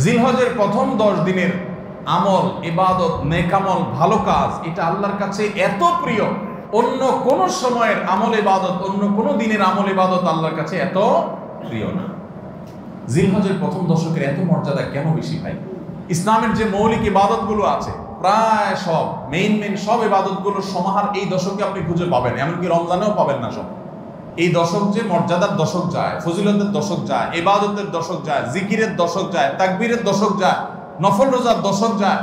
জিলহজের প্রথম 10 দিনের আমল, ইবাদত, নেকামল, ভালো কাজ, এটা আল্লাহর কাছে এত প্রিয়, অন্য কোন সময়ের আমল ইবাদত, অন্য কোন দিনের আমল ইবাদত আল্লাহর কাছে এত প্রিয় না। জিলহজের প্রথম দশকের এত মর্যাদা কেন বেশি ভাই? ইসলামের যে মৌলিক ইবাদতগুলো আছে প্রায় সব মেইন সব ইবাদতগুলোর সমাহার এই দশকে আপনি খুঁজে পাবেন, এমনকি রমজানেও পাবেন না সব। এই দশক যে মর্যাদার দশক যায়, ফজিলতের দশক যায়, ইবাদতের দশক যায়, জিকিরের দশক যায়, তাকবীরের দশক যায়, নফল রোজার দশক যায়,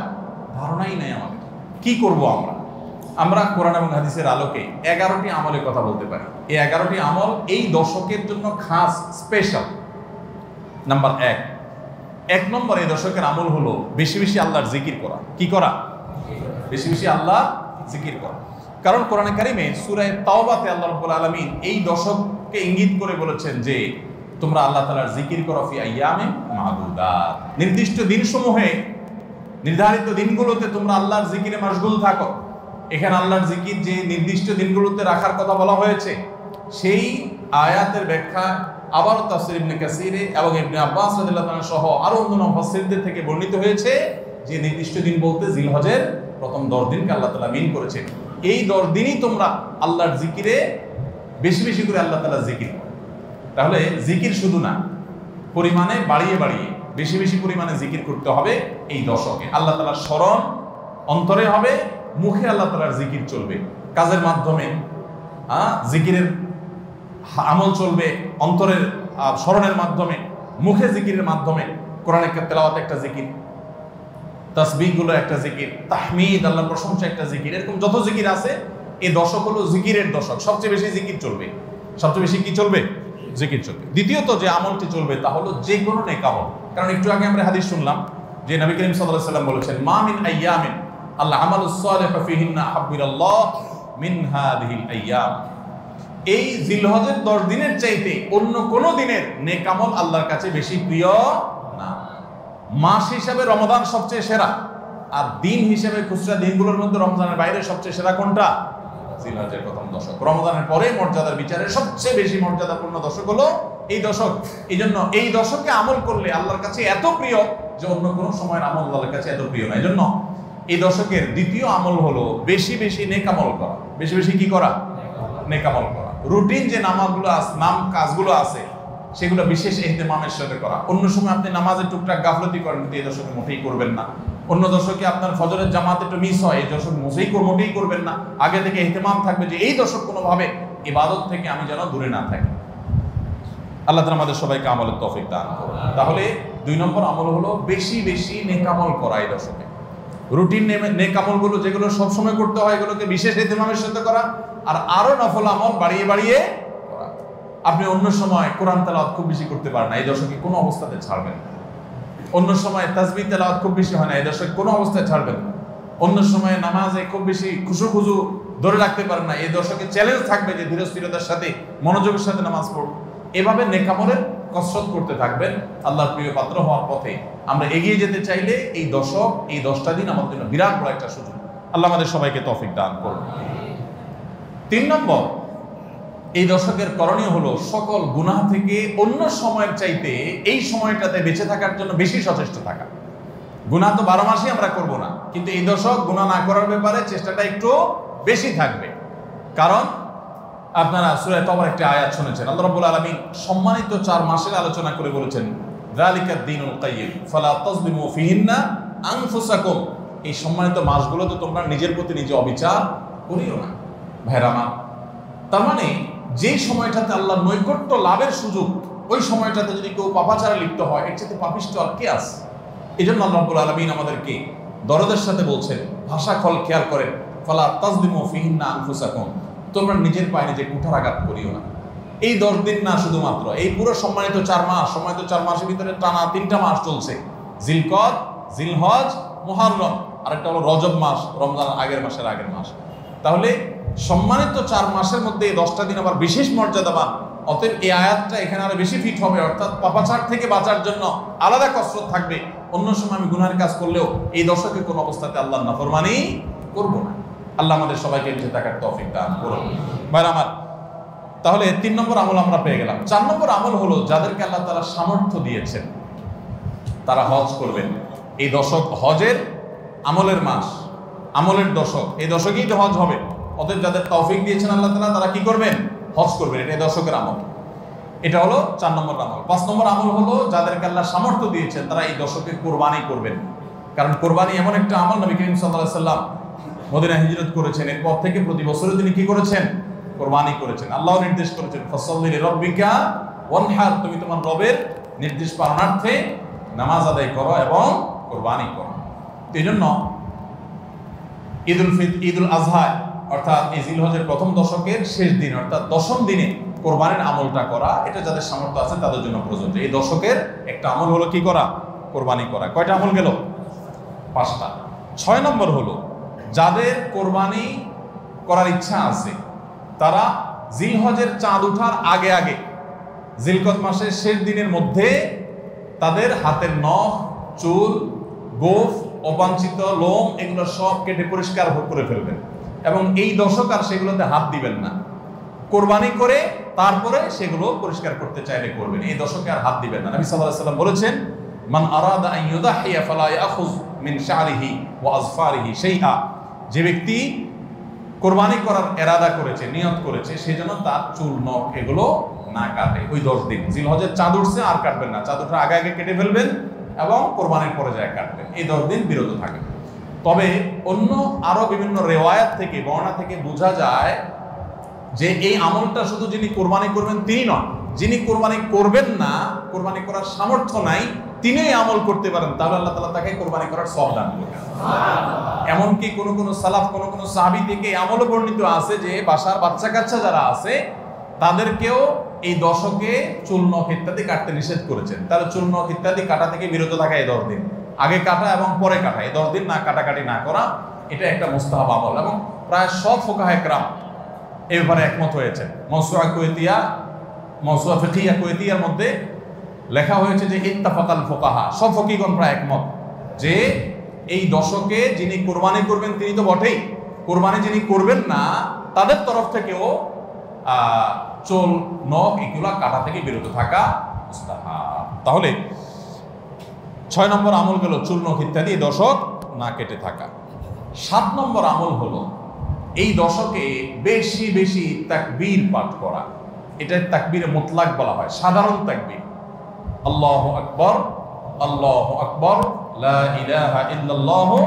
ধারণাই নাই আমাদের। কি করব আমরা কোরআন এবং হাদিসের আলোকে 11টি আমলের কথা বলতে পারি। এই 11টি আমল এই দশকের জন্য খাস, স্পেশাল। নাম্বার 1 নম্বর এই দশকের আমল হলো বেশি বেশি আল্লাহর জিকির করা। কি করা? বেশি বেশি আল্লাহ জিকির করা। কারণ কোরআনে কারিমে সূরা তাওবাতে আল্লাহ রাব্বুল আলামিন এই দশককে ইঙ্গিত করে বলেছেন যে তোমরা আল্লাহ তাআলার জিকির করো ফি আইয়ামিন মাদুদাত, নির্দিষ্ট দিনসমূহে, নির্ধারিত দিনগুলোতে তোমরা আল্লাহর জিকিরে মাশগুল থাকো। এখানে আল্লাহর জিকির যে নির্দিষ্ট দিনগুলোতে রাখার কথা বলা হয়েছে, সেই আয়াতের ব্যাখ্যা আবারও তাফসীর ইবনে কাসিরে এবং ইবনে আব্বাস রাদিয়াল্লাহু আনহু সহ আরো অন্যান্য মুফাসসিরদের থেকে বর্ণিত হয়েছে যে নির্দিষ্ট দিন বলতে জিলহজের প্রথম 10 দিনকে আল্লাহ তাআলা মিন করেছেন। এই 10 দিনই তোমরা আল্লাহর জিকিরে বেশি বেশি করে আল্লাহ তাআলা জিকির করো। তাহলে জিকির শুধু না, পরিমাণে বাড়িয়ে বাড়িয়ে বেশি বেশি পরিমাণে জিকির করতে হবে এই দশকে। আল্লাহ তাআলার স্মরণ অন্তরে হবে, মুখে আল্লাহ তাআলার জিকির চলবে, কাজের মাধ্যমে জিকিরের আমল চলবে, অন্তরের স্মরণের মাধ্যমে, মুখে জিকিরের মাধ্যমে। কোরআনের তেলাওয়াত একটা জিকির, তাসবিহগুলো একটা জিকির, তাহমিদ আল্লাহর প্রশংসা একটা জিকির, এরকম যত জিকির আছে এই দশক হলো জিকিরের দশক। সবচেয়ে বেশি জিকির চলবে। সবচেয়ে বেশি কি চলবে? জিকির চলবে। দ্বিতীয়ত যে আমলটি চলবে তা হলো যে কোনো নেক আমল। কারণ একটু আগে আমরা হাদিস শুনলাম যে নবী করিম সাল্লাল্লাহু আলাইহি ওয়াসাল্লাম বলেছেন মা মিন আইয়ামিন আল্লাহ আমালুস সালিহু ফিহিন্না আহাব্বু ইলাল্লাহ মিন হাযিহিল আইয়াম। এই জিলহজের 10 দিনের চাইতে অন্য কোন দিনের নেক আমল আল্লাহর কাছে বেশি প্রিয় না। মাস হিসাবে রমাদান সবচেয়ে সেরা, আর দিন হিসেবে খুচরা দিনগুলোর মধ্যে রমজানের বাইরে সবচেয়ে সেরা কোনটা? জিলহজের প্রথম দশক। রমজানের পরে মর্যাদার বিচারে সবচেয়ে বেশি মর্যাদাপূর্ণ দশক হলো এই দশক। এই জন্য এই দশকে আমল করলে আল্লাহর কাছে এত প্রিয় যে অন্য কোনো সময়ের আমল আল্লাহর কাছে এত প্রিয় না। এই জন্য এই দশকের দ্বিতীয় আমল হলো বেশি বেশি নেক আমল করা। বেশি বেশি কি করা? নেক আমল করা। রুটিন যে নামাজগুলো আছে, কাজগুলো আছে, সেগুলো বিশেষ ইহতিমামের সাথে করা। অন্য সময় আপনি নামাজের টুকটাক গাফলতি করেন, কিন্তু এই দশকে মোটেই করবেন না। অন্য দশকে আপনার ফজরের জামাত একটু মিস হয়, এই দশক মোটেই করবেন না। আগে থেকে ইহতিমাম থাকবে যে এই দশক কোনোভাবে ইবাদত থেকে আমি যেন দূরে না থাকি। আল্লাহ তাআলা আমাদের সবাইকে আমলের তৌফিক দান করুন। তাহলে 2 নম্বর আমল হলো বেশি বেশি নেক আমল করা এই দশকে। রুটিন নেক আমলগুলো যেগুলো সবসময় করতে হয় এগুলোকে বিশেষ ইহতিমামের সাথে করা, আর আরো নফল আমল বাড়িয়ে বাড়িয়ে করা। আপনি অন্য সময় কোরআন তেলাওয়াত খুব বেশি করতে পারেন না, এই দশকে কোনো অবস্থাতে ছাড়বেন না। অন্য সময় তাসবিহ তেলাওয়াত খুব বেশি হয় না, এই দশকে কোনো অবস্থায় ছাড়বেন না। অন্য সময় নামাজে খুব বেশি খুশু ধরে রাখতে পারেন না, এই দশকে চ্যালেঞ্জ থাকবে যে ধীরস্থিরতার সাথে মনোযোগের সাথে নামাজ পড়ব। এভাবে নেক আমলের কসরত করতে থাকবেন আল্লাহর প্রিয় পাত্র হওয়ার পথে। আমরা এগিয়ে যেতে চাইলে এই দশক, এই 10টা দিন আমাদের জন্য বিরাট বড় একটা সুযোগ। আল্লাহ আমাদের সবাইকে তৌফিক দান করুন। 3 নম্বর, এই দশকের করণীয় হলো সকল গুনাহ থেকে অন্য সময়ের চাইতে এই সময়টাতে বেঁচে থাকার জন্য বেশি সচেষ্ট থাকা। গুনাহ তো 12 মাসই আমরা করব না, কিন্তু এই দশক গুনাহ না করার ব্যাপারে চেষ্টাটা একটু বেশি থাকবে। কারণ আপনারা সূরা তাওবার একটা আয়াত শুনেছেন, আল্লাহ রাব্বুল আলামিন সম্মানিত 4 মাসের আলোচনা করে বলেছেন যালিকাদ দীনুল কাইয়্যিম ফালা তাযলিমু ফিহিন্না আনফুসাকুম। এই সম্মানিত মাসগুলোতে তোমরা নিজের প্রতি নিজে অবিচার করিও না। ভাইরা আমার, তার মানে যে সময়টাতে আল্লাহর নৈকট্য লাভের সুযোগ, ওই সময়টাতে যদি কেউ পাপাচারে লিপ্ত হয়, এর চেয়ে পাপিষ্ঠ আর কে আছে? এই জন্য আল্লাহ রাব্বুল আলামিন আমাদেরকে দরদের সাথে বলছেন, ভাষা খেয়াল করেন, ফালা তাযলিমু ফিহিন্না আনফুসাকুম, তোমরা নিজের পায়ে নিজে কুঠারাঘাত করিও না। এই 10 দিন না, শুধুমাত্র এই পুরো সম্মানিত 4 মাস, সম্মানিত 4 মাসের ভিতরে টানা 3টা মাস চলছে, জিলকদ, জিলহজ, মুহররম, আর একটা হলো রজব মাস, রমজান আগের মাস। তাহলে সম্মানিত 4 মাসের মধ্যে এই 10টা দিন আবার বিশেষ মর্যাদাবান। অতএব এই আয়াতটা এখানে আরো বেশি ফিট হবে, অর্থাৎ পাপাচার থেকে বাঁচার জন্য আলাদা কসরত থাকবে। অন্য সময় আমি গুনাহের কাজ করলেও এই দশকে কোনো অবস্থাতে আল্লাহর নাফরমানি করব না। আল্লাহ আমাদের সবাইকে বেঁচে থাকার তৌফিক দান করুন। ভাইরা আমার, তাহলে 3 নম্বর আমল আমরা পেয়ে গেলাম। 4 নম্বর আমল হলো যাদেরকে আল্লাহ তাআলা সামর্থ্য দিয়েছেন তারা হজ করবেন। এই দশক হজের আমলের মাস, আমলের দশক, এই দশকেই তো হজ হবে। অতএব যাদের তৌফিক দিয়েছেন আল্লাহ তাআলা তারা কি করবেন? হজ করবেন। এটা এই দশকের আমল। এটা হলো 4 নম্বর আমল। 5 নম্বর আমল হলো যাদেরকে আল্লাহ সামর্থ্য দিয়েছেন তারা এই দশকে কোরবানি করবেন। কারণ কোরবানি এমন একটা আমল, নবী করিম সাল্লাল্লাহু আলাইহি সাল্লাম মদিনা হিজরত করেছেন, এরপর থেকে প্রতি বছরে তিনি কি করেছেন? কোরবানি করেছেন। আল্লাহ নির্দেশ করেছেন ফাসাল্লি লিরাব্বিকা ওয়ানহার, তুমি তোমার রবের নির্দেশ পালনার্থে নামাজ আদায় করো এবং কোরবানি করো। এই জন্য ঈদুল আজহা অর্থাৎ এই জিলহজের প্রথম দশকের শেষ দিন অর্থাৎ 10ম দিনে কোরবানির আমলটা করা, এটা যাদের সামর্থ্য আছে তাদের জন্য প্রযোজ্য। এই দশকের একটা আমল হলো কি করা? কোরবানি করা। কয়টা আমল গেল? 5টা। 6 নম্বর হলো যাদের কোরবানি করার ইচ্ছা আছে তারা জিলহজের চাঁদ ওঠার আগে আগে জিলকদ মাসের শেষ দিনের মধ্যে তাদের হাতের নখ, চুল, গোঁফ, অবাঞ্ছিত লোম এগুলো সব কেটে পরিষ্কার করে ফেলবেন এবং এই দশক আর সেগুলোতে হাত দিবেন না। কোরবানি করে তারপরে সেগুলো পরিষ্কার করতে চাইলে করবেন, এই দশকে আর হাত দিবেন না। নবী সাল্লাল্লাহু আলাইহি সাল্লাম বলেছেন মান আরাদা আন ইউদাহিয়া ফালা ইয়াখুয মিন শা'রিহি ওয়া আযফারিহি শাইআ, যে ব্যক্তি কোরবানি করার ইরাদা করেছে, নিয়ত করেছে, সেজন্য তার চুল, নখ এগুলো না কাটে ওই 10 দিন। জিলহজের চাঁদ উঠছে আর কাটবেন না, চাঁদ ওঠার আগে আগে কেটে ফেলবেন এবং কোরবানির পরে যায় কাটবেন, এই 10 দিন বিরত থাকবেন। তবে অন্য আরো বিভিন্ন রেওয়ায়াত থেকে, বর্ণনা থেকে বোঝা যায় যে এই আমলটা শুধু যিনি কোরবানি করবেন তিনি নন, যিনি কোরবানি করবেন না, কোরবানি করার সামর্থ্য নাই, তিনি এই আমল করতে পারেন, তাহলে আল্লাহ তাআলা তাকে কোরবানি করার সওয়াব দান করবেন। এমনকি কোন সালাফ, কোন সাহাবী থেকে এই আমলও বর্ণিত আছে যে বাসার বাচ্চা কাচ্চা যারা আছে তাদেরকেও এই দশকে চুল, নখ ইত্যাদি কাটতে নিষেধ করেছেন। তাহলে চুল, নখ ইত্যাদি কাটা থেকে বিরত থাকা এই 10 দিন, আগে কাটা এবং পরে কাটা, এই 10 দিন না কাটাকাটি না করা, এটা একটা মুস্তাহাব আমল। এবং প্রায় সব ফুকাহায়ে কেরাম এই ব্যাপারে একমত হয়েছে। মাওসুআ ফিকহিয়া কুয়েতিয়ার মধ্যে লেখা হয়েছে যে ইত্তাফাকাল ফুকাহা, সব ফকিহগণ প্রায় একমত যে এই দশকে যিনি কোরবানি করবেন তিনি তো বটেই, কোরবানি যিনি করবেন না তাদের তরফ থেকেও চুল, নখ এগুলা কাটা থেকে বিরত থাকা মুস্তাহাব। তাহলে 6 নম্বর আমল গেল চুল, নখ ইত্যাদি এই দশক না কেটে থাকা। 7 নম্বর আমল হলো এই দশকে বেশি বেশি তাকবীর পাঠ করা। এটা তাকবীরে মুতলাক বলা হয়, সাধারণ তাকবীর। আল্লাহু আকবার, আল্লাহু আকবার, লা ইলাহা ইল্লাল্লাহু,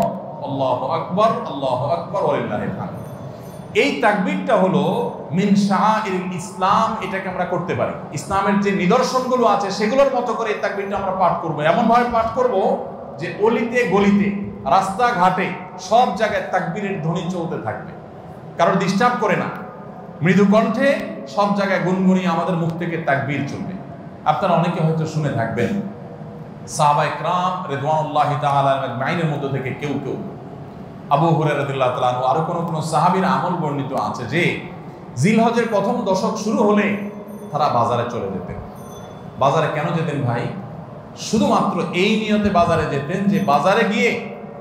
আল্লাহু আকবার, আল্লাহু আকবার ওয়া লিল্লাহিল হামদ। এই তাকবীরটা হলো মিন শাআইরিল ইসলাম, এটাকে আমরা করতে পারি। ইসলামের যে নিদর্শনগুলো আছে সেগুলোর মতো করে এই তাকবীরটা আমরা পাঠ করব। এমন ভাবে পাঠ করব যে অলিতে গলিতে, রাস্তাঘাটে সব জায়গায় তাকবীরের ধ্বনি চলতে থাকবে, কারণ ডিস্টার্ব করে না, মৃদু কণ্ঠে সব জায়গায় গুনগুনিয়ে আমাদের মুখ থেকে তাকবীর চলবে। আপনারা অনেকে হয়তো শুনে থাকবেন সাহাবায়ে কেরাম রিদওয়ানুল্লাহি তাআলা আজমাইনের মধ্যে থেকে কেউ কেউ, আবু হুরায়রা রাদিয়াল্লাহু তাআলা আনহু, আরো কোন সাহাবীর আমল বর্ণিত আছে যে জিলহজের প্রথম দশক শুরু হলে তারা বাজারে চলে যেতেন। বাজারে কেন যেতেন ভাই? শুধুমাত্র এই নিয়তে বাজারে যেতেন যে বাজারে গিয়ে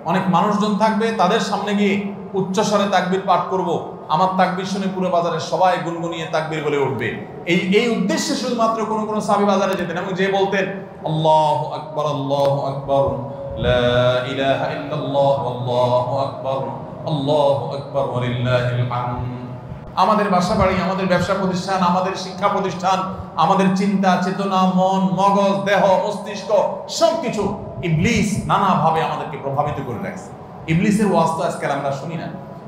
অনেক মানুষজন থাকবে, তাদের সামনে গিয়ে উচ্চস্বরে তাকবীর পাঠ করব, আমার তাকবীর শুনে পুরো বাজারের সবাই গুনগুনিয়ে তাকবীর বলে উঠবে, এই উদ্দেশ্যে শুধুমাত্র কোন সাহাবী বাজারে যেতেন এবং যে বলতেন আল্লাহু আকবার, আল্লাহু আকবার, লা ইলাহা ইল্লাল্লাহ, আল্লাহু আকবার, আল্লাহু আকবার ওয়া লিল্লাহিল হামদ। আমাদের বাসা বাড়ি, আমাদের ব্যবসা প্রতিষ্ঠান, আমাদের শিক্ষা প্রতিষ্ঠান, আমাদের চিন্তা চেতনা, মন, মগজ, দেহ, মস্তিষ্ক সবকিছু ইবলিস নানাভাবে আমাদেরকে প্রভাবিত করে রাখছে। ইবলিসের ওয়াজ তো আজকাল আমরা শুনি না।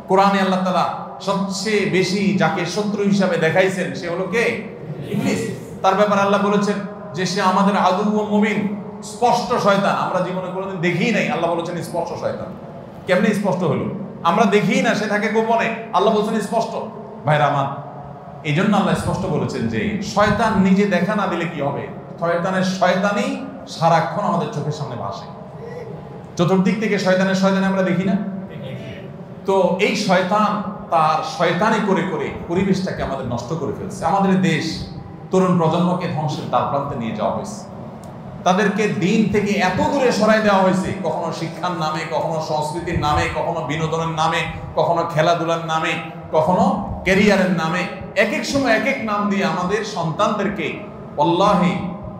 কোরআনে আল্লাহ তাআলা সবচেয়ে বেশি যাকে শত্রু হিসাবে দেখাইছেন সে হলো কে? ইবলিস। তার ব্যাপারে আল্লাহ বলেছেন যে সে আমাদের আদু ওয়া মুবিন, স্পষ্ট শয়তান। আমরা জীবনে কোনোদিন দেখিই নাই, আল্লাহ বলেছেন স্পষ্ট শয়তান। কেমনে স্পষ্ট হলো? আমরা দেখিই না, সে থাকে গোপনে, আল্লাহ বলেছেন স্পষ্ট। ভাইরা আমার, এই জন্য আল্লাহ স্পষ্ট বলেছেন যে শয়তান নিজে দেখা না দিলে কি হবে? শয়তানের শয়তানি সারাক্ষণ আমাদের চোখের সামনে ভাসে, চতুর্দিক থেকে শয়তানি আমরা দেখি না? তো এই শয়তান তার শয়তানি করে করে পরিবেশটাকে আমাদের নষ্ট করে ফেলছে। আমাদের দেশ তরুণ প্রজন্মকে ধ্বংসের দ্বারপ্রান্তে নিয়ে যাওয়া হয়েছে, তাদেরকে দিন থেকে এত দূরে সরাই দেওয়া হয়েছে, কখনো শিক্ষার নামে, কখনো সংস্কৃতির নামে, কখনো বিনোদনের নামে, কখনো খেলাধুলার নামে, কখনো ক্যারিয়ারের নামে, এক এক সময় এক এক নাম দিয়ে আমাদের সন্তানদেরকে আল্লাহি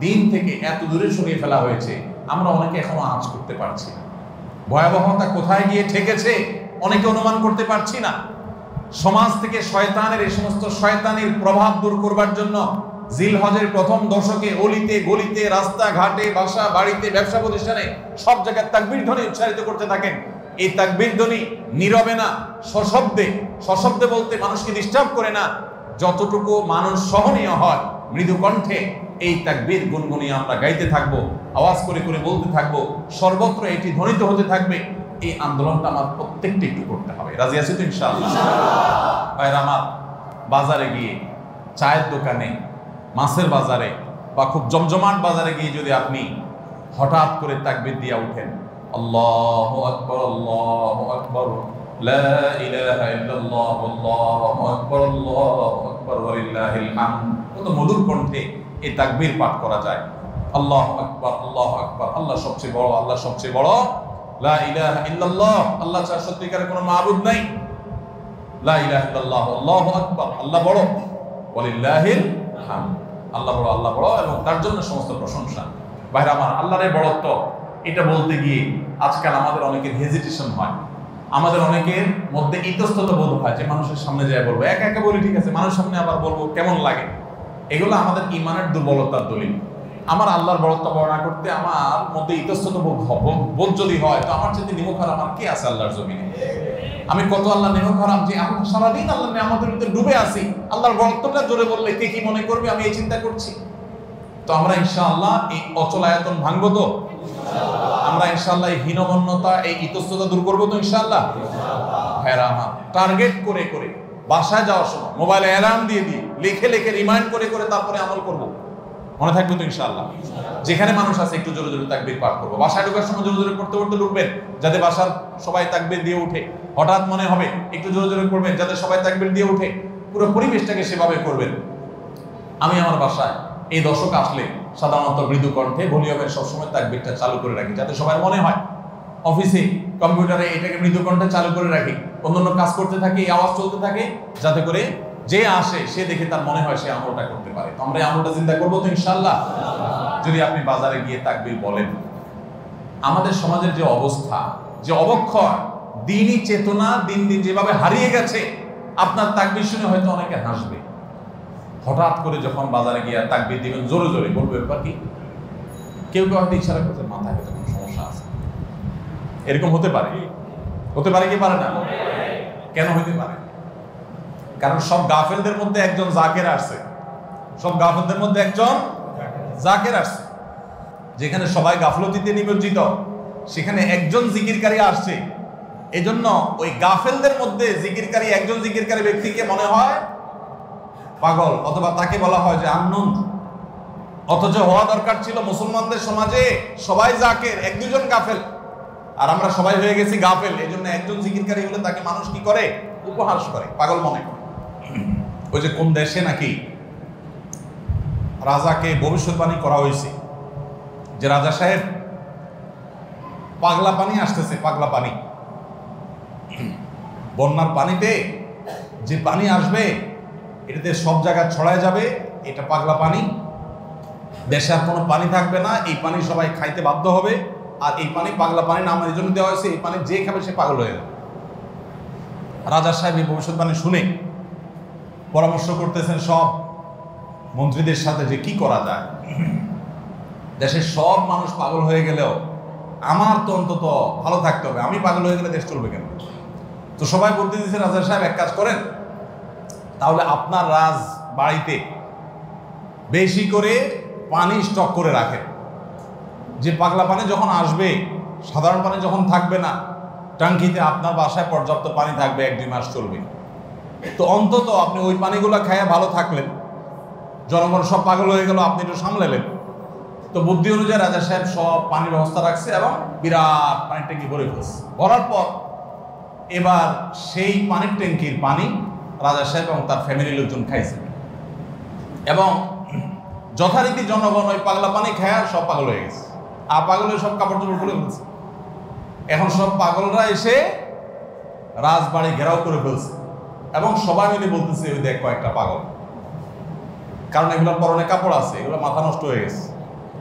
দিন থেকে এত দূরে সরিয়ে ফেলা হয়েছে আমরা অনেকে এখনো আঁচ করতে পারছি না। ভয়াবহতা কোথায় গিয়ে ঠেকেছে অনেকে অনুমান করতে পারছি না। সমাজ থেকে শয়তানের এই সমস্ত শয়তানের প্রভাব দূর করবার জন্য জিলহজের প্রথম দশকে অলিতে গলিতে রাস্তাঘাটে বাসা বাড়িতে ব্যবসা প্রতিষ্ঠানে সব জায়গায় তাকবীর ধ্বনি উচ্চারিত করতে থাকেন। এই তাকবীর ধ্বনি নীরবে না, সশব্দে, সশব্দে বলতে মানুষকে ডিস্টার্ব করে না, যতটুকু মানুষ সহনীয় হয় মৃদু কণ্ঠে এই তাকবীর গুনগুনিয়ে আমরা গাইতে থাকবো, আওয়াজ করে করে বলতে থাকবো, সর্বত্র এটি ধ্বনিত হতে থাকবে। এই আন্দোলনটা আমার প্রত্যেকটি একটু করতে হবে। রাজি আছি তো ইনশাআল্লাহ? ভাইরা আমার, বাজারে গিয়ে, চায়ের দোকানে, মাছের বাজারে বা খুব জমজমাট বাজারে গিয়ে যদি আপনি হঠাৎ করে তাকবীর দিয়ে উঠেন, আল্লাহু আকবার, আল্লাহু আকবার, লা ইলাহা ইল্লাল্লাহ, আল্লাহু আকবার, আল্লাহু আকবার, ওয়ালিল্লাহিল হামদ, কত মধুর কণ্ঠে এই তাকবীর পাঠ করা যায়। আল্লাহু আকবার, আল্লাহু আকবার, আল্লাহ সবচেয়ে বড়, আল্লাহ সবচেয়ে বড়, লা ইলাহা ইল্লাল্লাহ, আল্লাহ ছাড়া সত্যিকারের কোনো মাবুদ নাই, লা ইলাহা ইল্লাল্লাহ, আল্লাহু আকবার, আল্লাহ বড়, ওয়ালিল্লাহিল হামদ, আল্লাহ বড়, আল্লাহ বড় এবং তার জন্য সমস্ত প্রশংসা। ভাইরা আমার, আল্লাহর বড়ত্ব এটা বলতে গিয়ে আজকাল আমাদের অনেকের হেজিটেশন হয়, আমাদের অনেকের মধ্যে ইতস্তত বোধ হয় যে মানুষের সামনে যায় বলবো, একা একা বলি ঠিক আছে, মানুষের সামনে আবার বলবো কেমন লাগে। এগুলো আমাদের ইমানের দুর্বলতার দলিল। আমার আল্লাহর বড়ত্ব বর্ণনা করতে আমার মধ্যে ইতস্তত বোধ যদি হয়, তো আমার যদি নিমুখ হারাম আর কে আছে আল্লাহর জমিনে? আমি কত আল্লাহ নিমুখ হারাম যে আমরা সারাদিন আল্লাহ আমাদের ভিতরে ডুবে আছি, আল্লাহর বড়ত্বটা জোরে বললে কে কি মনে করবে, আমি এই চিন্তা করছি। তো আমরা ইনশাআল্লাহ এই অচল আয়তন ভাঙবো তো? আমরা ইনশাআল্লাহ এই হীনমন্যতা, এই ইতস্ততা দূর করবো তো ইনশাআল্লাহ? হ্যাঁ, আমার টার্গেট করে করে বাসায় যাওয়ার সময় মোবাইলে অ্যালার্ম দিয়ে দিয়ে লিখে লিখে রিমাইন্ড করে করে তারপরে আমল করবো। মনে থাকবে তো ইনশাআল্লাহ? যেখানে মানুষ আছে একটু জোরে জোরে তাকবীর পাঠ করবো। বাসায় ঢোকার সময় জোরে জোরে পড়তে পড়তে ঢুকবেন, যাতে বাসার সবাই তাকবীর দিয়ে উঠে। হঠাৎ মনে হবে একটু জোরে জোরে করবেন, যাতে সবাই তাকবীর দিয়ে উঠে। পুরো পরিবেশটাকে সেভাবে করবেন। আমি আমার বাসায় এই দশক আসলে সাধারণত মৃদু কণ্ঠে ভলিউমের সবসময় তাকবীরটা চালু করে রাখি, যাতে সবাই মনে হয়। অফিসে কম্পিউটারে এটাকে মৃদু কণ্ঠে চালু করে রাখি, অন্যান্য কাজ করতে থাকে, এই আওয়াজ চলতে থাকে, যাতে করে যে আসে সে দেখে তার মনে হয় সে আমলটা করতে পারে। তো আমরা এই আমলটা চিন্তা করবো তো ইনশাআল্লাহ? যদি আপনি বাজারে গিয়ে তাকবীর বলেন, আমাদের সমাজের যে অবস্থা, যে অবক্ষয়, দ্বীনি চেতনা দিন দিন যেভাবে হারিয়ে গেছে, আপনার তাকবীর শুনে হয়তো অনেকে হাসবে। হঠাৎ করে যখন বাজারে গিয়ে তাকবীর দিবেন জোরে জোরে, বলবে ব্যাপার কি? কেউ কেউ হয়তো ইশারা করতে, মাথায় হয়তো কোনো সমস্যা আছে। এরকম হতে পারে, হতে পারে কি পারে না? কেন হতে পারে? কারণ সব গাফেলদের মধ্যে একজন জাকের আসছে, সব গাফেলদের মধ্যে একজন জাকের আসছে। যেখানে সবাই গাফলতিতে নিমজ্জিত, সেখানে একজন জিকিরকারী আসছে। এজন্য ওই গাফেলদের মধ্যে জিকিরকারী, একজন জিকিরকারী ব্যক্তিকে মনে হয় পাগল, অথবা তাকে বলা হয় যে আননোন। অথচ হওয়া দরকার ছিল মুসলমানদের সমাজে সবাই জাকের, এক দুজন গাফেল, আর আমরা সবাই হয়ে গেছি গাফেল। এই জন্য একজন জিকিরকারী হলে তাকে মানুষ কি করে? উপহাস করে, পাগল মনে করে। ওই যে কোন দেশে নাকি রাজাকে ভবিষ্যৎবাণী করা হয়েছে যে রাজা সাহেব, পাগলা পানি আসতেছে, পাগলা পানি, বন্যার পানিতে যে পানি আসবে এটাতে সব জায়গায় ছড়ায় যাবে, এটা পাগলা পানি, দেশে আর কোনো পানি থাকবে না, এই পানি সবাই খাইতে বাধ্য হবে। আর এই পানি পাগলা পানি নাম এই জন্য দেওয়া হয়েছে, এই পানি যে খাবে সে পাগল হয়ে যাবে। রাজা সাহেব এই ভবিষ্যৎবাণী শুনে পরামর্শ করতেছেন সব মন্ত্রীদের সাথে যে কি করা যায়। দেশের সব মানুষ পাগল হয়ে গেলেও আমার তো অন্তত ভালো থাকতে হবে, আমি পাগল হয়ে গেলে দেশ চলবে কেন? তো সবাই বলতে দিয়েছে, রাজা সাহেব এক কাজ করেন, তাহলে আপনার রাজ বাড়িতে বেশি করে পানি স্টক করে রাখেন, যে পাগলা পানি যখন আসবে, সাধারণ পানি যখন থাকবে না, ট্যাঙ্কিতে আপনার বাসায় পর্যাপ্ত পানি থাকবে, 1-2 মাস চলবে। তো অন্তত আপনি ওই পানিগুলো খেয়ে ভালো থাকলেন, জনগণ সব পাগল হয়ে গেল, আপনি একটু সামলালেন। তো বুদ্ধি অনুযায়ী রাজা সাহেব সব পানির ব্যবস্থা রাখছে এবং বিরাট পানির ট্যাঙ্কি ভরে ফেলছে। ভরার পর এবার সেই পানির ট্যাঙ্কির পানি রাজা সাহেব এবং তার ফ্যামিলির লোকজন খাইছে, এবং যথারীতি জনগণ ওই পাগলা পানি খায় সব পাগল হয়ে গেছে। আর পাগল হয়ে সব কাপড় চোপড় খুলে ফেলছে। এখন সব পাগলরা এসে রাজবাড়ি ঘেরাও করে ফেলছে এবং সবাই মিলে বলতেছে, ওই দেখ কয়েকটা পাগল। কারণ এগুলোর পরনে কাপড় আছে, এগুলো মাথা নষ্ট হয়ে গেছে,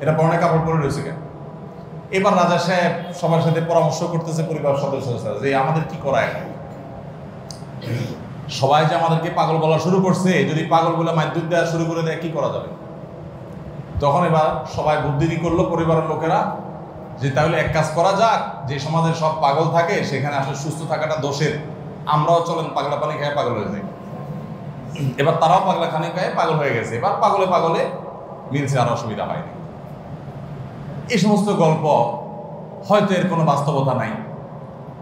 এটা পরনে কাপড় পরে রয়েছে কেন? এবার রাজা সাহেব সবার সাথে পরামর্শ করতেছে পরিবার সদস্যদের সাথে যে আমাদের কি করা এখন। সবাই যে আমাদেরকে পাগল বলা শুরু করছে, যদি পাগল বলে মাধ্যম দেওয়া শুরু করে দেয় কি করা যাবে। তখন এবার সবাই বুদ্ধি করলো পরিবারের লোকেরা যে তাহলে এক কাজ করা যাক, যে সমাজে সব পাগল থাকে সেখানে আসলে সুস্থ থাকাটা দোষের, আমরাও চলেন পাগলা পানি খায় পাগল হয়ে যাই। এবার তারাও পাগলা খানি খায় পাগল হয়ে গেছে, এবার পাগলে পাগলে মিলছে, আর অসুবিধা হয়নি। এই সমস্ত গল্প হয়তো এর কোনো বাস্তবতা নাই,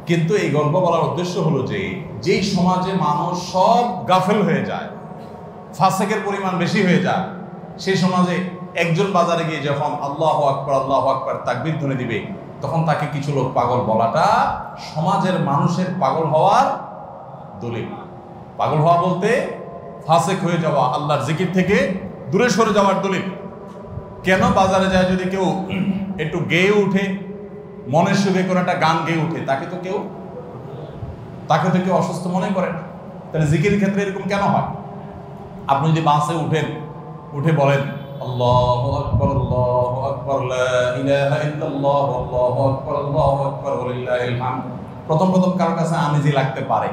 কিন্তু এই গল্প বলার উদ্দেশ্য হলো যে যেই সমাজে মানুষ সব গাফেল হয়ে যায়, ফাসেকের পরিমাণ বেশি হয়ে যায়, সেই সমাজে একজন বাজারে গিয়ে যখন আল্লাহু আকবার তাকবীর ধ্বনি দিবে, তখন তাকে কিছু লোক পাগল বলাটা সমাজের মানুষের পাগল হওয়ার দলিল। পাগল হওয়া বলতে ফাসেক হয়ে যাওয়া, আল্লাহর জিকির থেকে দূরে সরে যাওয়ার দলিল। কেন বাজারে যায় যদি কেউ একটু গেয়ে উঠে, মনের সুখে কোনো একটা গান গেয়ে উঠে, তাকে তো কেউ অসুস্থ মনে করে না। তাহলে জিকির ক্ষেত্রে এরকম কেন হয়? আপনি যদি বাসে উঠে বলেন আল্লাহু আকবার লা ইলাহা ইল্লাল্লাহ আল্লাহু আকবার ওয়ালিল্লাহিল হামদ, প্রথম কারোর কাছে আনইজি লাগতে পারে।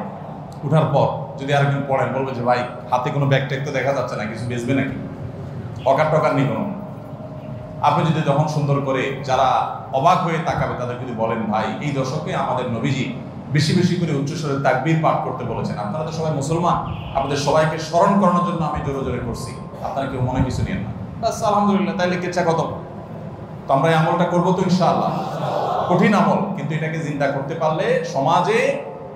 উঠার পর যদি আরেকজন পড়েন, বলবে যে ভাই হাতে কোনো ব্যাগ ট্যাগ তো দেখা যাচ্ছে না, কিছু বেচবে নাকি? অকার টকার নেই কোনো। আপনি যদি যখন সুন্দর করে যারা অবাক হয়ে তাকাবে তাদের যদি বলেন ভাই এই দশকে আমাদের নবীজি বেশি বেশি করে উচ্চস্বরে তাকবীর পাঠ করতে বলেছেন, আপনারা তো সবাই মুসলমান, আপনাদের সবাইকে স্মরণ করানোর জন্য আমি জোরে জোরে করছি, আপনারা কেউ মনে কিছু নিয়েন না, বাস আলহামদুলিল্লাহ, তাইলে কেচ্ছা কত। তো আমরা এই আমলটা করবো তো ইনশাআল্লাহ। কঠিন আমল, কিন্তু এটাকে জিন্দা করতে পারলে সমাজে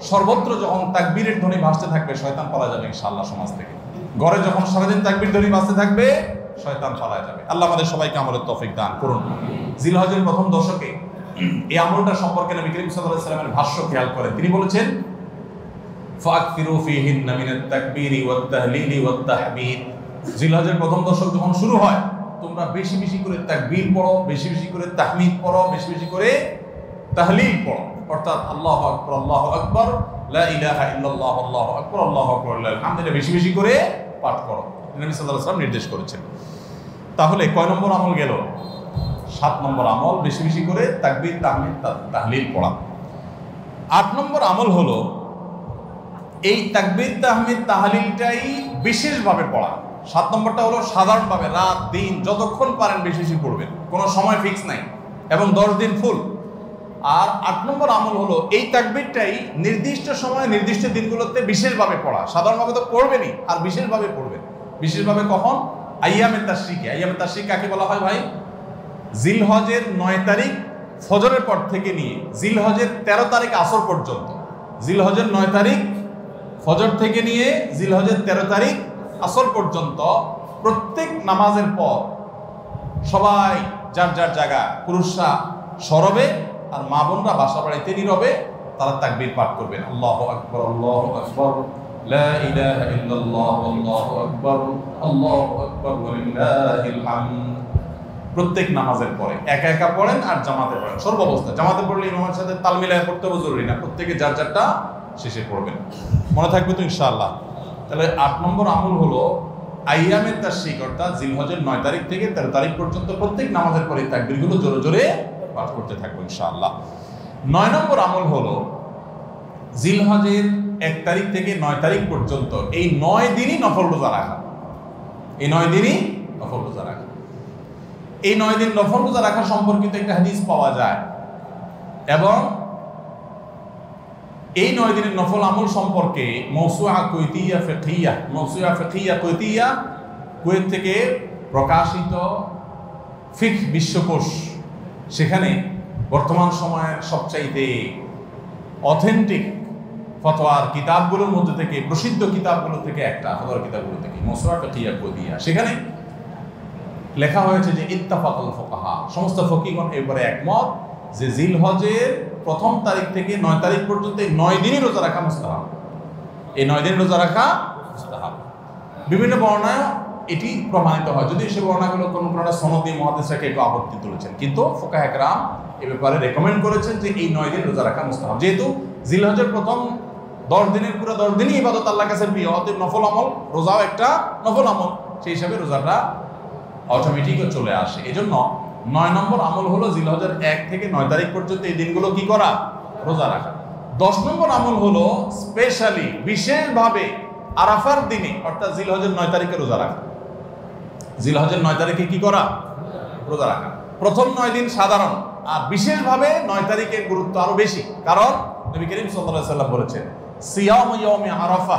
সর্বত্র যখন তাকবীরের ধ্বনি ভাসতে থাকবে শয়তান পালা যাবে ইনশাআল্লাহ সমাজ থেকে। ঘরে যখন সারাদিন তাকবীর ধ্বনি ভাসতে থাকবে শয়তান পালায় যাবে। আল্লাহ আমাদের সবাইকে আমলের তৌফিক দান করুন। জিলহজের প্রথম দশকে এই আমলটা সম্পর্কে নবী করিম সাল্লাল্লাহু আলাইহি ওয়াসাল্লামের ভাষ্য খেয়াল করেন। তিনি বলেছেন ফাকফিরু ফীহিন্না মিনাত তাকবীরি ওয়াত তাহলিলি ওয়াত তাহমিদ। জিলহজের প্রথম দশক যখন শুরু হয় তোমরা বেশি বেশি করে তাকবীর পড়ো, বেশি বেশি করে তাহমিদ পড়ো, বেশি বেশি করে তাহলিল পড়ো, অর্থাৎ আল্লাহু আকবার লা ইলাহা ইল্লাল্লাহ আল্লাহু আকবার লিল্লাহিল হামদ, এটা বেশি বেশি করে পাঠ করো, নবী সাল্লাল্লাহু আলাইহি ওয়াসাল্লাম নির্দেশ করেছেন। তাহলে কয় নম্বর আমল গেল? 7 নম্বর আমল, বেশি বেশি করে তাকবীর তাহমিদ তাহলিল পড়া। 8 নম্বর আমল হলো এই তাকবীর তাহমিদ তাহলিলটাই বিশেষভাবে পড়া। 7 নম্বরটা হলো সাধারণভাবে রাত দিন যতক্ষণ পারেন বেশি বেশি পড়বেন, কোনো সময় ফিক্স নাই, এবং 10 দিন ফুল। আর 8 নম্বর আমল হলো এই তাকবীরটাই নির্দিষ্ট সময়ে নির্দিষ্ট দিনগুলোতে বিশেষভাবে পড়া। সাধারণভাবে তো পড়বেনই, আর বিশেষভাবে পড়বেন। বিশেষভাবে কখন? আইয়ামে তাশরিকে। আইয়ামে তাশরিক কাকে বলা হয় ভাই? জিলহজের 9 তারিখ ফজরের পর থেকে নিয়ে জিলহজের 13 তারিখ আসর পর্যন্ত, জিলহজের 9 তারিখ ফজর থেকে নিয়ে জিলহজের 13 তারিখ আসর পর্যন্ত প্রত্যেক নামাজের পর সবাই যার যার জায়গা, পুরুষরা সরবে আর মা বোনরা বাসা বাড়িতে নীরবে তারা তাকবীর পাঠ করবেন। আল্লাহু আকবার লা ইলাহা ইল্লাল্লাহ আল্লাহু আকবার ওয়ালিল্লাহিল হামদ। প্রত্যেক নামাজের পরে একা একা পড়েন আর জামাতে পড়েন, সর্বাবস্থায়। জামাতে পড়লে ইমামের সাথে তাল মিলায় পড়তে হবে জরুরি না, প্রত্যেকে যার যারটা শেষে পড়বেন। মনে থাকবে তো ইনশাআল্লাহ। তাহলে 8 নম্বর আমল হলো আইয়ামে তাশরিক, অর্থাৎ জিলহজের 9 তারিখ থেকে 13 তারিখ পর্যন্ত প্রত্যেক নামাজের পরে তাকবীরগুলো জোরে জোরে পাঠ করতে থাকবো ইনশাআল্লাহ। 9 নম্বর আমল হলো জিলহজের 1 তারিখ থেকে 9 তারিখ পর্যন্ত এই 9 দিনই নফল রোজা রাখা। এই 9 দিনই নফল রোজা রাখা। এই 9 দিন নফল রোজা রাখা সম্পর্কিত একটা হাদিস পাওয়া যায়, এবং এই 9 দিনের নফল আমল সম্পর্কে মওসুআ ফিকহিয়া কুয়েত থেকে প্রকাশিত ফিকহ বিশ্বকোষ, সেখানে বর্তমান সময়ের সবচাইতে অথেন্টিক ফতোয়ার কিতাবগুলোর মধ্যে থেকে, প্রসিদ্ধ কিতাবগুলো থেকে একটা, ফতোয়ার কিতাবগুলো থেকে মওসুআ ফিকহিয়া কুয়েতিয়া, সেখানে লেখা হয়েছে যে ইত্তাফাকাল ফুকাহা, সমস্ত ফকিহগণ এবারে একমত যে জিলহজের প্রথম তারিখ থেকে 9 তারিখ পর্যন্ত এই 9 দিনই রোজা রাখা মুস্তাহাব। এই 9 দিন রোজা রাখা মুস্তাহাব। বিভিন্ন বর্ণনায় এটি প্রমাণিত হয়, যদি সে বর্ণনাগুলো কোনো সনদি মুহাদ্দিসরা কেউ আপত্তি তুলেছেন, কিন্তু ফুকাহা কেরাম এ ব্যাপারে রেকমেন্ড করেছেন যে এই 9 দিন রোজা রাখা মুস্তাহাব। যেহেতু জিলহজের প্রথম 10 দিনের পুরো 10 দিনই ইবাদত আল্লাহর কাছে প্রিয়, অতএব নফল আমল, রোজাও একটা নফল আমল, সেই হিসাবে রোজাটা অটোমেটিকও চলে আসে। এজন্য 9 নম্বর আমল হলো জিলহজের 1 থেকে 9 তারিখ পর্যন্ত এই দিনগুলো কি করা? রোজা রাখা। 10 নম্বর আমল হলো স্পেশালি বিশেষভাবে আরাফার দিনে অর্থাৎ জিলহজের 9 তারিখে রোজা রাখা। জিলহজের 9 তারিখে কি করা? রোজা রাখা। প্রথম 9 দিন সাধারণ, আর বিশেষভাবে 9 তারিখের গুরুত্ব আরো বেশি, কারণ নবী করিম সাল্লাল্লাহু আলাইহি ওয়াসাল্লাম বলেছেন সিয়ামু ইয়াউমি আরাফা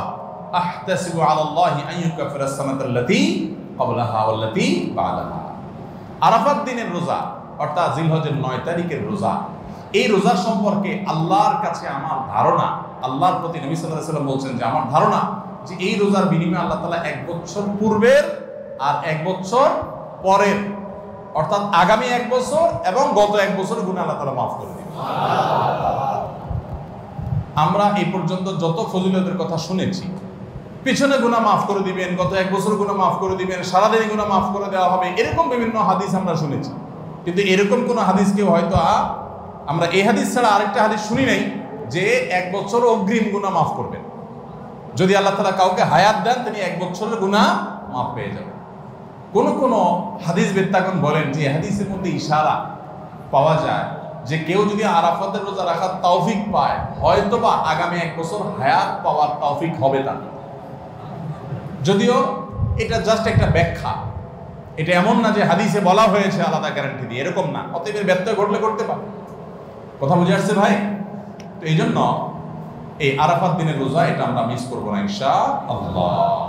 আহতাসিবু আলাল্লাহি আন ইউকাফিরা আস-সানাতাল্লাতী ক্বাবলাহা ওয়াল্লাতী বা'দাহা। আরাফাত দিনের রোজা অর্থাৎ জিলহজের 9 তারিখের রোজা, এই রোজা সম্পর্কে আল্লাহর কাছে আমার ধারণা, আল্লাহর প্রতি নবী সাল্লাল্লাহু আলাইহি ওয়াসাল্লাম বলছেন যে আমার ধারণা যে এই রোজার বিনিময়ে আল্লাহ তাআলা 1 বছর পূর্বের আর 1 বছর পরের অর্থাৎ আগামী 1 বছর এবং গত 1 বছরের গুনাহ আল্লাহ তাআলা মাফ করে দিবেন। আমরা এই পর্যন্ত যত ফজিলতের কথা শুনেছি, পিছনে গুনাহ মাফ করে দিবেন, গত 1 বছর গুনাহ মাফ করে দিবেন, সারাদিনে গুনাহ মাফ করে দেওয়া হবে, এরকম বিভিন্ন হাদিস আমরা শুনেছি। কিন্তু এরকম কোন হাদিস কেউ হয়তো আমরা এই হাদিস ছাড়া আরেকটা হাদিস শুনি নাই যে 1 বছর অগ্রিম গুনাহ মাফ করবেন। যদি আল্লাহ তাআলা কাউকে হায়াত দেন তিনি 1 বছরের গুনাহ মাফ পেয়ে যাবেন। কোন হাদিস বেত্তাগণ বলেন যে হাদিসের মধ্যে ইশারা পাওয়া যায় যে কেউ যদি আরাফাতের রোজা রাখার তৌফিক পায় হয়তোবা আগামী 1 বছর হায়াত পাওয়ার তৌফিক হবে তার। যদিও এটা জাস্ট একটা ব্যাখ্যা, এটা এমন না যে হাদিসে বলা হয়েছে আলাদা গ্যারান্টি দিয়ে, এরকম না। অতএব ব্যত্যয় ঘটলে করতে পারে। কথা বুঝে আসছে ভাই? তো এই জন্য এই আরাফাত দিনের রোজা এটা আমরা মিস করবো না ইনশাআল্লাহ।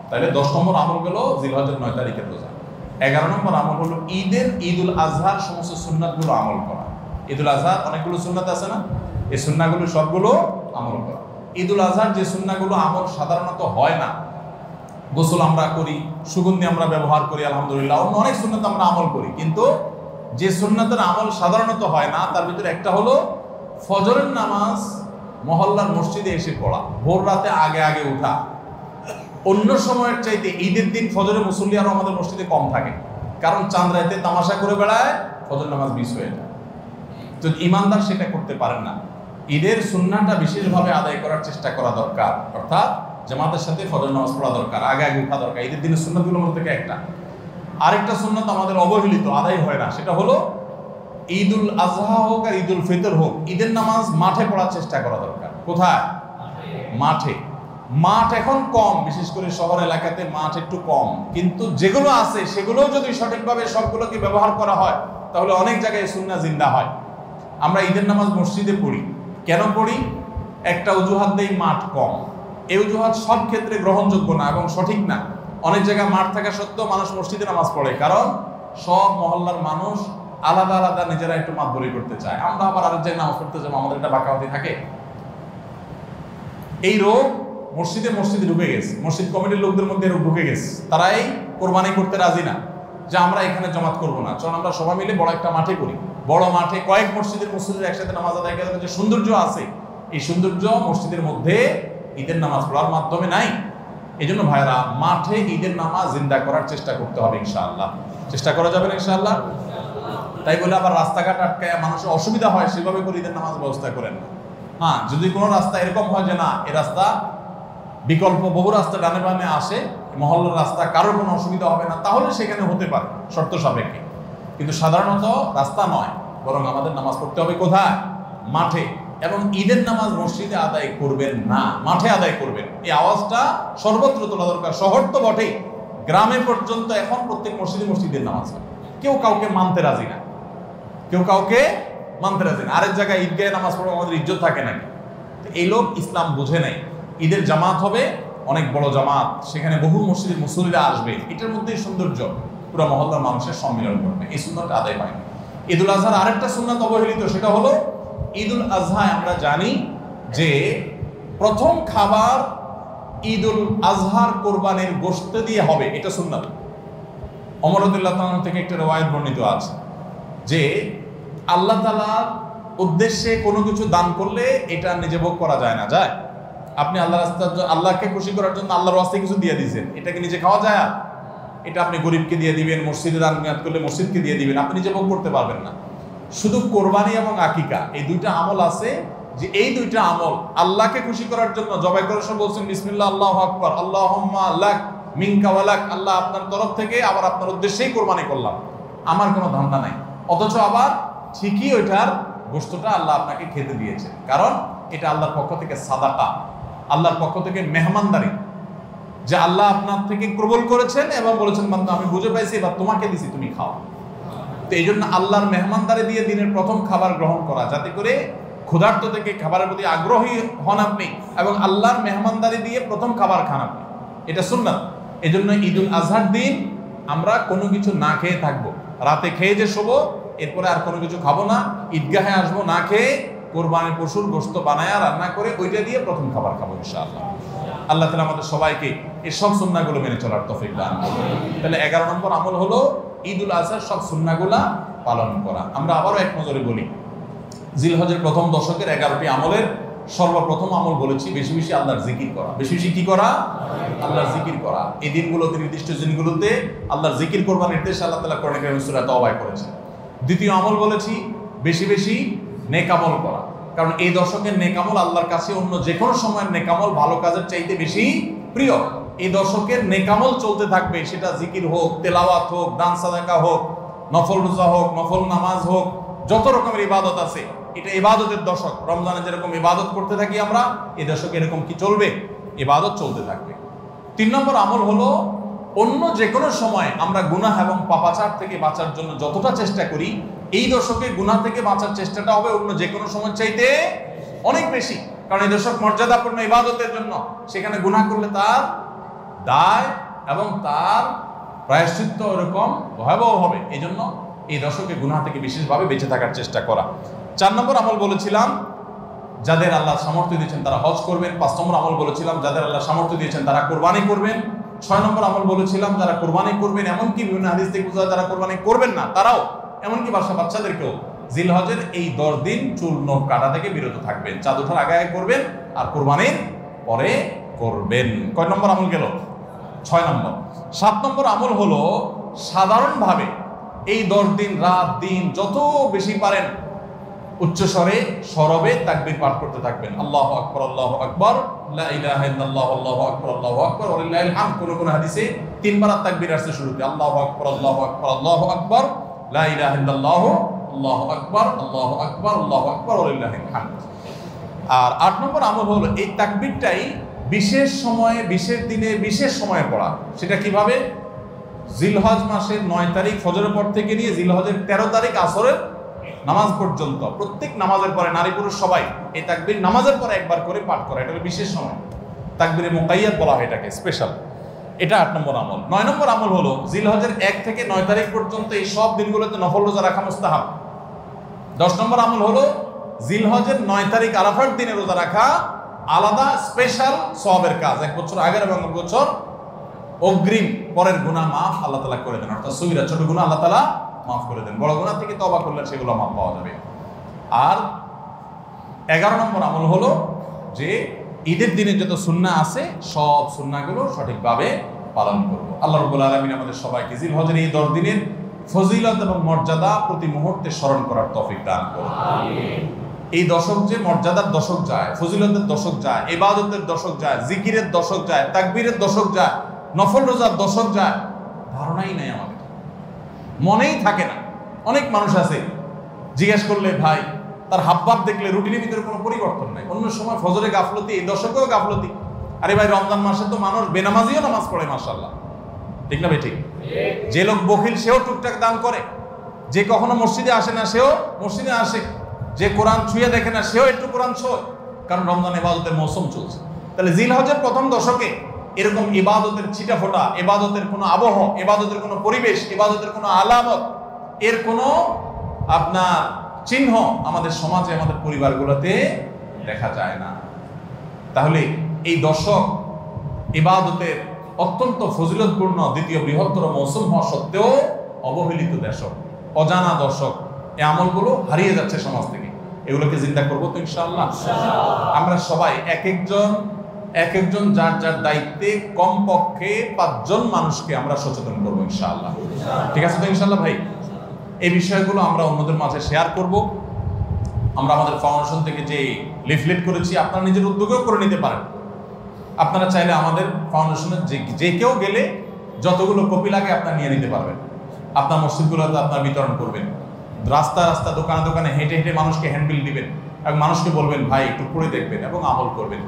তাহলে 10 নম্বর আমল গেল জিলহজের 9 তারিখের রোজা। 11 নম্বর আমল হলো ঈদুল আজহার সমস্ত সুন্নাতগুলো আমল করা। ঈদুল আজহার অনেকগুলো সুন্নাত আছে না, এই সুন্নাহগুলো সবগুলো আমল করা। ঈদুল আজহার যে সুন্নাহগুলো আমল সাধারণত হয় না, গোসল আমরা করি, সুগন্ধি আমরা ব্যবহার করি, আলহামদুলিল্লাহ, অন্য অনেক সুন্নাত আমরা আমল করি, কিন্তু যে সুন্নাতের আমল সাধারণত হয় না তার ভিতরে একটা হলো ফজরের নামাজ মহল্লার মসজিদে এসে পড়া, ভোর রাতে আগে আগে উঠা। অন্য সময়ের চাইতে ঈদের দিন ফজরের মুসল্লি আরো আমাদের মসজিদে কম থাকে, কারণ চাঁদ রাতে তামাশা করে বেড়ায়, ফজর নামাজ মিস হয়ে যায়। তো ইমানদার সেটা করতে পারেন না। ঈদের সুন্নাহটা বিশেষভাবে আদায় করার চেষ্টা করা দরকার, অর্থাৎ জামাতের সাথে ফজর নামাজ পড়া দরকার, আগে আগে উঠা দরকার। ঈদের দিনের সুন্নাতগুলোর মধ্যে থেকে একটা। আরেকটা সুন্নাত আমাদের অবহেলিত, আদায় হয় না, সেটা হলো ঈদুল আজহা হোক আর ঈদুল ফিতর হোক, ঈদের নামাজ মাঠে পড়ার চেষ্টা করা দরকার। কোথায়? মাঠে। মাঠ এখন কম, বিশেষ করে শহর এলাকাতে মাঠ একটু কম, কিন্তু যেগুলো আছে সেগুলো যদি সঠিকভাবে সবগুলোকে ব্যবহার করা হয় তাহলে অনেক জায়গায় সুন্নাহ জিন্দা হয়। আমরা ঈদের নামাজ মসজিদে পড়ি, কেন পড়ি? একটা অজুহাত দেই, মাঠ কম। এই অজুহাত সব ক্ষেত্রে গ্রহণযোগ্য না এবং সঠিক না। অনেক জায়গায় মাঠ থাকা সত্ত্বেও মানুষ মসজিদে নামাজ পড়ে, কারণ সব মহল্লার মানুষ আলাদা আলাদা নিজেরা একটু মাতবরি করতে চায়। আমরা আবার আরেক জায়গায় নামাজ পড়তে যাবো, আমাদের একটা বাঁকাবাদি থাকে। এই রোগ মসজিদে ঢুকে গেছে, মসজিদ কমিটির লোকদের মধ্যে রোগ ঢুকে গেছে। তারাই কোরবানি করতে রাজি না যে আমরা এখানে জমাত করবো না, চল আমরা সবাই মিলে বড় একটা মাঠে করি। বড় মাঠে কয়েক মসজিদের মুসল্লিরা একসাথে নামাজ আদায় করার যে সৌন্দর্য আছে, এই সৌন্দর্য মসজিদের মধ্যে ঈদের নামাজ পড়ার মাধ্যমে নাই। এই জন্য ভাইরা মাঠে ঈদের নামাজ জিন্দা করার চেষ্টা করতে হবে ইনশাআল্লাহ। চেষ্টা করা যাবে না ইনশাআল্লাহ? তাই বলে আবার রাস্তাঘাট আটকায় মানুষের অসুবিধা হয় সেভাবে করে ঈদের নামাজ ব্যবস্থা করেন না। হ্যাঁ, যদি কোনো রাস্তা এরকম হয় যে না, এ রাস্তা বিকল্প বহু রাস্তা ডানে বামে আসে, মহল্লার রাস্তা কারোর কোনো অসুবিধা হবে না, তাহলে সেখানে হতে পারে শর্ত সাপেক্ষে। কিন্তু সাধারণত রাস্তা নয়, বরং আমাদের নামাজ পড়তে হবে কোথায়? মাঠে। এবং ঈদের নামাজ মসজিদে আদায় করবেন না, মাঠে আদায় করবেন। এই আওয়াজটা সর্বত্র তোলা দরকার। শহর তো বটেই, গ্রামে পর্যন্ত এখন প্রত্যেক মসজিদের নামাজ হয়। কেউ কাউকে মানতে রাজি না, আরেক জায়গায় ঈদগাহে নামাজ পড়ে আমাদের ইজ্জত থাকে নাকি? এই লোক ইসলাম বুঝে নাই। ঈদের জামাত হবে, অনেক বড় জামাত, সেখানে বহু মসজিদের মুসল্লিরা আসবে, এটার মধ্যেই সৌন্দর্য, পুরো মহল্লার মানুষের সম্মিলন করবে। এই সুন্নাতটা আদায় হয় না। ঈদুল আজহার আরেকটা সুন্নাত অবহেলিত, সেটা হলো ঈদুল আজহায় আমরা জানি যে প্রথম খাবার ঈদুল আজহার কোরবানির গোশত দিয়ে হবে, এটা সুন্নাত। ওমর রাদিয়াল্লাহু তাআলা থেকে একটা রওয়ায়াত বর্ণিত আছে যে আল্লাহ তাআলার উদ্দেশ্যে কোনো কিছু দান করলে এটা নিজে ভোগ করা যায় না। যায়? আপনি আল্লাহকে খুশি করার জন্য আল্লাহর ওয়াস্তে কিছু দিয়ে দিয়েছেন, এটাকে নিজে খাওয়া যায়? এটা আপনি গরিবকে দিয়ে দিবেন, মসজিদে দান নিয়াত করলে মসজিদকে দিয়ে দিবেন, আপনি নিজে ভোগ করতে পারবেন না। শুধু কোরবানি এবং আকিকা এই দুইটা আমল আছে, যে এই দুইটা আমল আল্লাহকে খুশি করার জন্য জবাই করার সময় বলছেন বিসমিল্লাহ আল্লাহু আকবার, আল্লাহুম্মা লাক মিনকা ওয়া লাক, আল্লাহ আপনার তরফ থেকে আবার আপনার উদ্দেশ্যেই কোরবানি করলাম, আমার কোনো ধান্দা নাই। অথচ আবার ঠিকই ওইটার গোশতটা আল্লাহ আপনাকে খেতে দিয়েছে, কারণ এটা আল্লাহর পক্ষ থেকে সাদাকা, আল্লাহর পক্ষ থেকে মেহমানদারি, যে আল্লাহ আপনার থেকে কবুল করেছেন এবং বলেছেন বান্দা আমি বুঝে পাইছি এবার তোমাকে দিছি, তুমি খাও। তো এই জন্য আল্লাহর মেহমানদারি দিয়ে দিনের প্রথম খাবার গ্রহণ করা, যাতে করে ক্ষুধার্ত থেকে খাবারের প্রতি আগ্রহী হন আপনি এবং আল্লাহর মেহমানদারি দিয়ে প্রথম খাবার খান আপনি, এটা সুন্নাত। এই জন্য ঈদুল আজহার দিন আমরা কোনো কিছু না খেয়ে থাকবো, রাতে খেয়ে যে শোবো, এরপরে আর কোনো কিছু খাবো না, ঈদগাহে আসবো না খেয়ে, কোরবানির পশুর গোশত বানায়া রান্না করে ওইটা দিয়ে প্রথম খাবার খাবো ইনশাআল্লাহ। আল্লাহ তাআলা আমাদের সবাইকে এই সব সুন্নাহগুলো মেনে চলার তৌফিক দান করুন। তাহলে 11 নম্বর আমল হলো ঈদুল আজহার সব সুন্নাহগুলা পালন করা। আমরা আবারও এক নজরে বলি, জিলহজের প্রথম দশকের 11টি আমলের সর্বপ্রথম আমল বলেছি বেশি বেশি আল্লাহর জিকির করা। বেশি বেশি কি করা? আল্লাহর জিকির করা। এই দিনগুলোতে, নির্দিষ্ট দিনগুলোতে আল্লাহর জিকির করবার নির্দেশ আল্লাহ তাআলা কোরআনে কারীমে সূরা তাওবায় করেছেন। দ্বিতীয় আমল বলেছি বেশি বেশি নেক আমল করা, কারণ এই দশকের নেক আমল আল্লাহর কাছে অন্য যে কোনো সময়ের নেক আমল ভালো কাজের চাইতে বেশি প্রিয়। এই দশকের নেক আমল চলতে থাকবে, সেটা জিকির হোক, তেলাওয়াত হোক, দান সাদাকা হোক, নফল রোজা হোক, নফল নামাজ হোক, যত রকমের ইবাদত আছে, এটা ইবাদতের দশক। রমজানে যেরকম ইবাদত করতে থাকি আমরা, এই দশকে এরকম কি চলবে? ইবাদত চলতে থাকবে। 3 নম্বর আমল হলো অন্য যে কোনো সময় আমরা গুনাহ এবং পাপাচার থেকে বাঁচার জন্য যতটা চেষ্টা করি, এই দশকে গুনাহ থেকে বাঁচার চেষ্টাটা হবে অন্য যে কোনো সময় চাইতে অনেক বেশি, কারণ এই দশক মর্যাদাপূর্ণ ইবাদতের জন্য। সেখানে গুনাহ করলে তার দায় এবং তার প্রায়শ্চিত্ত এরকম ভয়াবহ হবে। এই জন্য এই দশকে গুনাহ থেকে বিশেষভাবে বেঁচে থাকার চেষ্টা করা। 4 নম্বর আমল বলেছিলাম যাদের আল্লাহ সামর্থ্য দিয়েছেন তারা হজ করবেন। 5 নম্বর আমল বলেছিলাম যাদের আল্লাহ সামর্থ্য দিয়েছেন তারা কোরবানি করবেন। 6 নম্বর আমল বলেছিলাম যারা কোরবানি করবেন, এমনকি বিভিন্ন হাদিস থেকে বোঝা যায় যারা কোরবানি করবেন না তারাও, এমনকি বাচ্চাদেরকেও জিলহজের এই 10 দিন চুল নখ কাটা থেকে বিরত থাকবেন। চাঁদ ওঠার আগে আগে করবেন আর কোরবানির পরে করবেন। কয় নম্বর আমল গেল? 6 নম্বর। 7 নম্বর আমল হলো সাধারণভাবে এই 10 দিন রাত দিন যত বেশি পারেন উচ্চস্বরে সরবে তাকবীর পাঠ করতে থাকবেন। আল্লাহু আকবার, আল্লাহু আকবার, লা ইলাহা ইল্লাল্লাহ, আল্লাহু আকবার, আল্লাহু আকবার, ওয়া লিল্লাহিল হামদ। কোন হাদিসে 3 বার তাকবীর আসছে শুরুতে, আল্লাহু আকবার, আল্লাহু আকবার, আল্লাহু আকবার, লা ইলাহা ইল্লাল্লাহ, আল্লাহু আকবার, আল্লাহু আকবার, আল্লাহু আকবার, ওয়া লিল্লাহিল হামদ। আর 8 নম্বর আমল হলো এই তাকবীরটাই বিশেষ সময়ে, বিশেষ দিনে, বিশেষ সময়ে পড়া। সেটা কিভাবে? জিলহজ মাসের 9 তারিখ ফজরের পর থেকে নিয়ে জিলহজের 13 তারিখ আসরের নামাজ পর্যন্ত প্রত্যেক নামাজের পরে নারী পুরুষ সবাই এই তাকবীর নামাজের পরে একবার করে পাঠ করা। এটা বিশেষ সময়, তাকবীরে মুকাইয়াদ বলা হয় এটাকে, স্পেশাল। এটা 8 নম্বর আমল। 9 নম্বর আমল হলো জিলহজের 1 থেকে 9 তারিখ পর্যন্ত এই সব দিনগুলোতে নফল রোজা রাখা মুস্তাহাব। 10 নম্বর আমল হলো জিলহজের 9 তারিখ আরাফার দিনে রোজা রাখা আলাদা স্পেশাল সওয়াবের কাজ। 1 বছর আগের এবং 1 বছর অগ্রিম পরের গুনাহ মাফ আল্লাহ তাআলা করে দেন, অর্থাৎ সগীরা ছোট গুনাহ আল্লাহ তাআলা মাফ করে দেন, বড় গুনাহ থেকে তওবা করলে সেগুলো মাফ পাওয়া যাবে। আর 11 নম্বর আমল হলো যে ঈদের দিনে যত সুন্নাহ আছে সব সুন্নাহগুলো সঠিকভাবে পালন করব। আল্লাহ রাব্বুল আলামিন আমাদের সবাইকে জিলহজের এই 10 দিনের ফজিলত এবং মর্যাদা প্রতি মুহূর্তে স্মরণ করার তৌফিক দান করুন। আমিন। এই দশক যে মর্যাদার দশক যায়, ফজিলতের দশক যায়, ইবাদতের দশক যায়, জিকিরের দশক যায়, তাকবীরের দশক যায়, নফল রোজার দশক যায়, ধারণাই নাই আমাদের, মনেই থাকে না। অনেক মানুষ আছে জিজ্ঞেস করলে ভাই তার হাবভাব দেখলে রুটিনের ভিতরে কোনো পরিবর্তন নাই। অন্য সময় ফজরে গাফলতি, এই দশকেও গাফলতি। আরে ভাই রমজান মাসে তো মানুষ বেনামাজিও নামাজ পড়ে, মাশাআল্লাহ, ঠিক না ভাই? ঠিক। যে লোক বখিল সেও টুকটাক দান করে, যে কখনো মসজিদে আসে না সেও মসজিদে আসে, যে কোরআন ছুঁয়ে দেখে না সেও একটু কোরআন ছোঁয়, কারণ রমজান ইবাদতের মৌসুম চলছে। তাহলে জিলহজের প্রথম দশকে এরকম ইবাদতের ছিটাফোঁটা, ইবাদতের কোনো আবহ, ইবাদতের কোনো পরিবেশ, ইবাদতের কোনো আলামত, এর কোনো আপনার চিহ্ন আমাদের সমাজে, আমাদের পরিবারগুলোতে দেখা যায় না। তাহলে এই দশক ইবাদতের অত্যন্ত ফজিলতপূর্ণ দ্বিতীয় বৃহত্তর মৌসুম হওয়া সত্ত্বেও অবহেলিত দশক, অজানা দশক। এই আমলগুলো হারিয়ে যাচ্ছে সমাজ থেকে। এগুলোকে জিন্দা করবো তো ইনশাআল্লাহ। আমরা সবাই এক একজন যার যার দায়িত্বে কমপক্ষে 5 জন মানুষকে আমরা সচেতন করবো ইনশাআল্লাহ। ঠিক আছে তো ইনশাআল্লাহ ভাই? এই বিষয়গুলো আমরা অন্যদের মাঝে শেয়ার করব। আমরা আমাদের ফাউন্ডেশন থেকে যে লিফলেট করেছি আপনারা নিজের উদ্যোগেও করে নিতে পারেন। আপনারা চাইলে আমাদের ফাউন্ডেশনের যে কেউ গেলে যতগুলো কপি লাগে আপনারা নিয়ে নিতে পারবেন। আপনার মসজিদগুলোতে আপনারা বিতরণ করবেন। রাস্তা রাস্তা দোকানে দোকানে হেঁটে হেঁটে মানুষকে হ্যান্ডবিল দিবেন এবং মানুষকে বলবেন ভাই একটু পড়ে দেখবেন এবং আমল করবেন।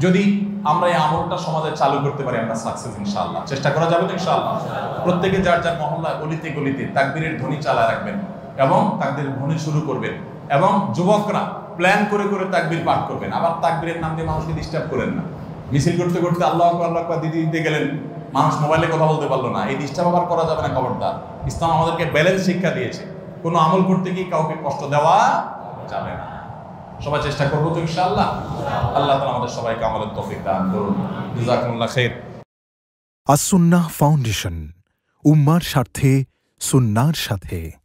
যদি আমরা এই আমলটা সমাজে চালু করতে পারি আমরা সাকসেস ইনশাআল্লাহ। চেষ্টা করা যাবে তো ইনশাআল্লাহ। প্রত্যেকে যার যার মহল্লা গলিতে গলিতে তাকবীরের ধ্বনি চালায় রাখবেন এবং তাকবীরের ধ্বনি শুরু করবেন এবং যুবকরা প্ল্যান করে করে তাকবীর পাঠ করবেন। আবার তাকবীরের নাম দিয়ে মানুষকে ডিস্টার্ব করেন না। মিছিল করতে করতে আল্লাহু আকবার আল্লাহু আকবার দিতে দিতে গেলেন, মানুষ মোবাইলে কথা বলতে পারলো না, এই ডিস্টার্ব আবার করা যাবে না। খবরদার, ইসলাম আমাদেরকে ব্যালেন্স শিক্ষা দিয়েছে, কোনো আমল করতে গিয়ে কাউকে কষ্ট দেওয়া যাবে না। সবাই চেষ্টা করবো তো ইনশাআল্লাহ। আল্লাহ তাআলা আমাদের সবাইকে আমলের তৌফিক দান করুন। জাযাকুমুল্লাহ খাইর। আস-সুন্নাহ ফাউন্ডেশন, উম্মার স্বার্থে সুন্নাহর সাথে।